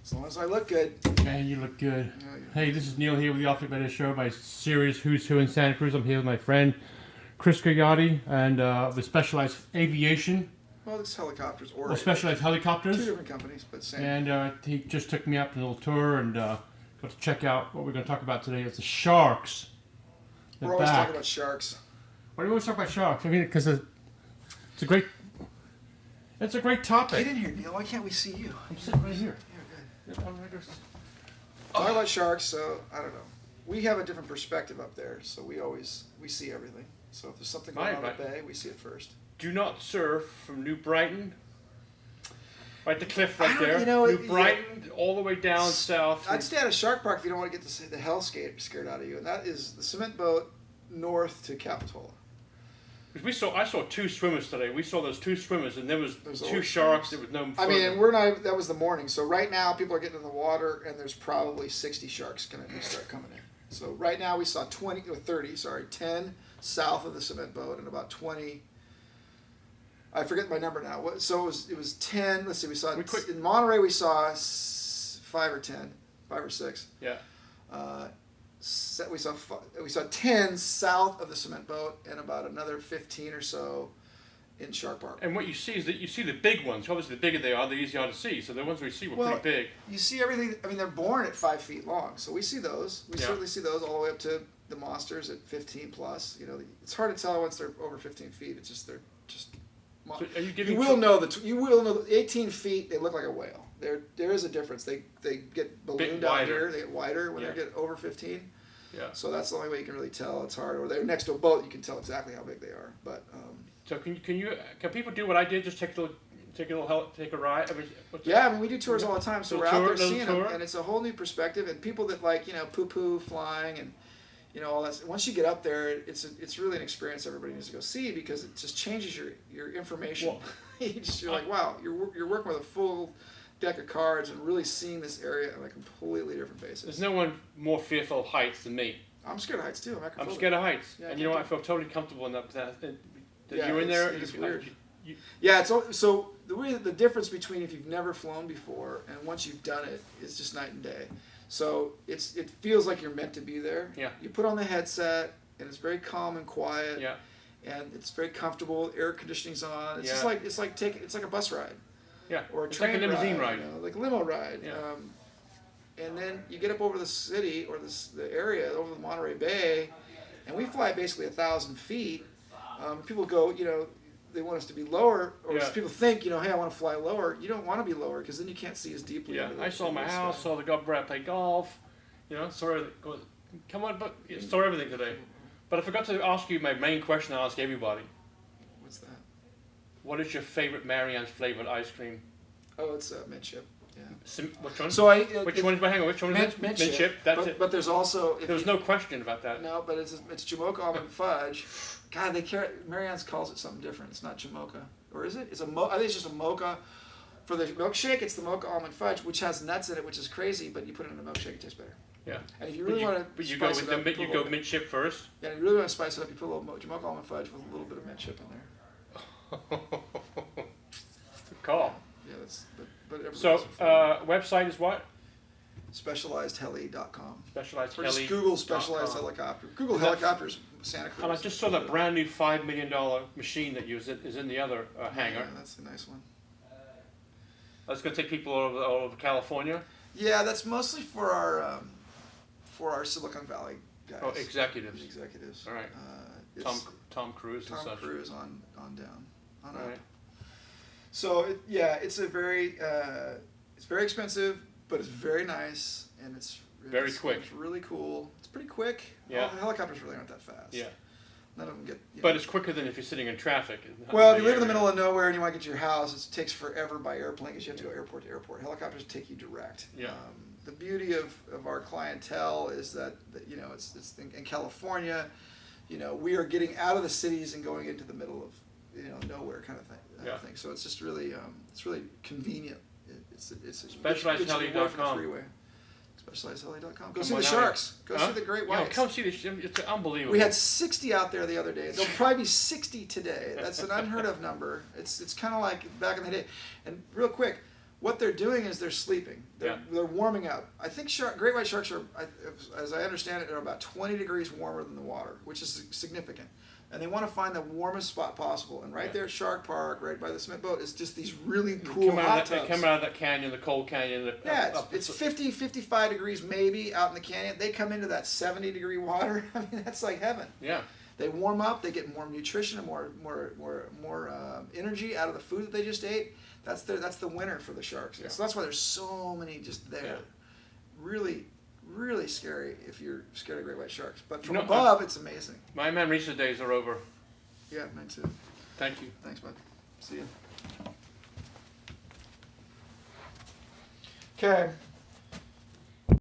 As long as I look good. Man, you look good. Hey, this is Neil here with the Off the Better Show, my series Who's Who in Santa Cruz. I'm here with my friend Chris Gularte and the Specialized Aviation. Well, it's helicopters or Specialized Helicopters. Two different companies, but same. And he just took me up on a little tour and got to check out what we're going to talk about today. It's the sharks. We're always talking about sharks. Why do we always talk about sharks? I mean, because it's a great topic. Get in here, Neil. Why can't we see you? I'm sitting right here. Yeah, good. Talk about sharks, so I don't know. We have a different perspective up there, so we see everything. So if there's something going on in the bay, we see it first. Do not surf from New Brighton. Right, the cliff right there. New Brighton, all the way down south. I'd stay at a shark park if you don't want to get the hell scared out of you, and that is the cement boat north to Capitola. I saw two swimmers today. We saw those two swimmers, and there was two sharks. There was no. I mean, and that was the morning. So right now, people are getting in the water, and there's probably 60 sharks going to start coming in. So right now, we saw 10 south of the cement boat, and about 20. I forget my number now. So it was 10. Let's see. We saw in Monterey. We saw 5 or 6. Yeah. We saw 10 south of the cement boat and about another 15 or so in Shark Park. And what you see is that you see the big ones. Obviously, the bigger they are, the easier to see. So the ones we see were pretty big. You see everything. I mean, they're born at 5 feet long, so we see those. We certainly see those all the way up to the monsters at 15 plus. You know, it's hard to tell once they're over 15 feet. It's just they're just. So are you giving? You will know the 18 feet. They look like a whale. There is a difference. They get ballooned out here. They get wider when they get over 15. Yeah. So that's the only way you can really tell. It's hard. Or they're next to a boat, you can tell exactly how big they are. But so can people do what I did? Just take a ride. I mean we do tours all the time. So we're out there seeing them, and it's a whole new perspective. And people that poo-poo flying and all that. Once you get up there, it's really an experience everybody needs to go see because it just changes your information. Well, you're like, wow, you're working with a full deck of cards and really seeing this area on a completely different basis. There's no one more fearful of heights than me. I'm scared of heights too. I'm scared of heights, and you know what? I feel totally comfortable in that. You're in there. It's weird. So the difference between if you've never flown before and once you've done it is just night and day. So it feels like you're meant to be there. Yeah. You put on the headset and it's very calm and quiet. Yeah. And it's very comfortable. Air conditioning's on. It's just like it's like a bus ride. Yeah. Or a train like a limousine ride. Like a limo ride. Yeah. And then you get up over the city or the area over the Monterey Bay, and we fly basically 1,000 feet. People go, they want us to be lower, or people think, hey, I want to fly lower. You don't want to be lower because then you can't see as deeply. Yeah, I saw my house, saw the Gularte play golf. Saw everything today. But I forgot to ask you my main question I ask everybody. What's that? What is your favorite Marianne's flavored ice cream? Oh, it's mint chip. Yeah. Which one? So which one is my hanger? Which one is it? Mint chip. That's it. But there's also there was no question about that. No, but it's Jamocha almond fudge. God, Marianne's calls it something different. It's not Jamocha, or is it? I think it's just a mocha. For the milkshake, it's the mocha almond fudge, which has nuts in it, which is crazy. But you put it in a milkshake, it tastes better. Yeah. And if you really want to, you go mint chip first. Yeah, if you really want to spice it up, you put a little Jamocha almond fudge with a little bit of mint chip in there. Good call. Yeah, but so website is what? SpecializedHeli.com. Specialized Or just Google Specialized Helicopter. Google helicopters Santa Cruz. And I just saw that brand new $5 million machine that is in the other hangar. Yeah, that's a nice one. That's going to take people all over California. Yeah, that's mostly for our Silicon Valley guys. Oh, executives. Executives. All right. Tom Cruise and such. Tom Cruise on down. On all up. right. So it's very expensive, but it's very nice and it's very quick. It's really cool. It's pretty quick. Yeah. All the helicopters really aren't that fast. Yeah. None of them get. But it's quicker than if you're sitting in traffic. Well, if you live in the middle of nowhere and you want to get to your house, it takes forever by airplane because you have to go airport to airport. Helicopters take you direct. Yeah. The beauty of our clientele is that it's in California, we are getting out of the cities and going into the middle of nowhere kind of thing. So it's just really it's really convenient. It's SpecializedHeli.com. freeway. SpecializedHeli.com. Go see the sharks. Go see the great whites. Come see this. It's unbelievable. We had 60 out there the other day. There'll probably be 60 today. That's an unheard of number. It's kind of like back in the day. And real quick, what they're doing is they're sleeping. They're warming up. I think great white sharks are, as I understand it, they're about 20 degrees warmer than the water, which is significant. And they want to find the warmest spot possible. And right there at Shark Park, right by the cement boat, is just these really cool hot tubs. They come out of that canyon, the cold canyon. It's 50, 55 degrees maybe out in the canyon. They come into that 70-degree water. I mean, that's like heaven. Yeah. They warm up. They get more nutrition and more energy out of the food that they just ate. That's the winner for the sharks. Yeah. So that's why there's so many just there. Yeah. Really, really scary if you're scared of great white sharks. But from above, it's amazing. My memories of days are over. Yeah, mine too. Thank you. Thanks, bud. See you. Okay.